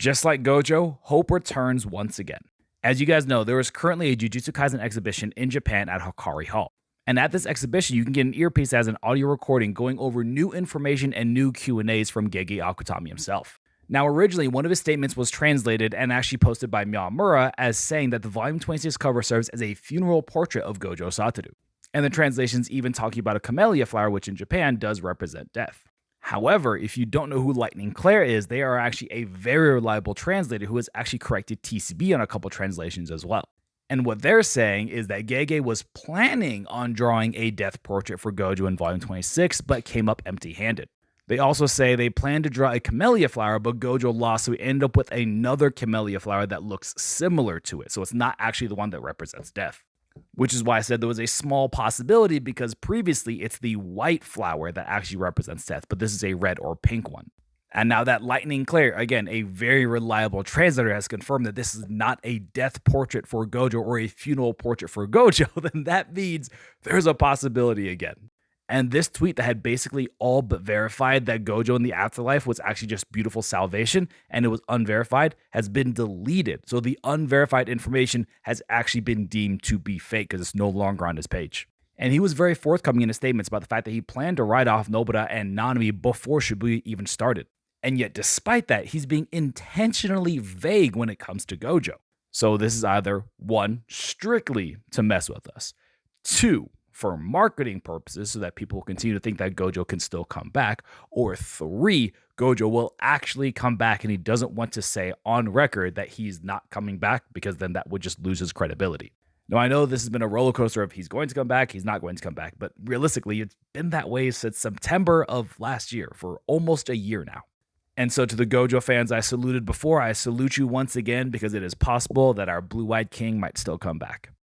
Just like Gojo, hope returns once again. As you guys know, there is currently a Jujutsu Kaisen exhibition in Japan at Hikari Hall. And at this exhibition, you can get an earpiece as an audio recording going over new information and new Q&As from Gege Akutami himself. Now, originally, one of his statements was translated and actually posted by Miyamura as saying that the Volume 26 cover serves as a funeral portrait of Gojo Satoru. And the translation's even talking about a camellia flower, which in Japan does represent death. However, if you don't know who Lightning Claire is, they are actually a very reliable translator who has actually corrected TCB on a couple translations as well. And what they're saying is that Gege was planning on drawing a death portrait for Gojo in Volume 26, but came up empty-handed. They also say they planned to draw a camellia flower, but Gojo lost, so we end up with another camellia flower that looks similar to it. So it's not actually the one that represents death. Which is why I said there was a small possibility, because previously it's the white flower that actually represents death, but this is a red or pink one. And now that Lightning Claire, again, a very reliable translator, has confirmed that this is not a death portrait for Gojo or a funeral portrait for Gojo, then that means there's a possibility again. And this tweet that had basically all but verified that Gojo in the afterlife was actually just beautiful salvation and it was unverified has been deleted. So the unverified information has actually been deemed to be fake because it's no longer on his page. And he was very forthcoming in his statements about the fact that he planned to write off Nobara and Nanami before Shibuya even started. And yet, despite that, he's being intentionally vague when it comes to Gojo. So this is either 1, strictly to mess with us, 2, for marketing purposes so that people will continue to think that Gojo can still come back, or 3, Gojo will actually come back and he doesn't want to say on record that he's not coming back because then that would just lose his credibility. Now, I know this has been a roller coaster of he's going to come back, he's not going to come back, but realistically, it's been that way since September of last year, for almost a year now. And so to the Gojo fans I saluted before, I salute you once again because it is possible that our blue-eyed king might still come back.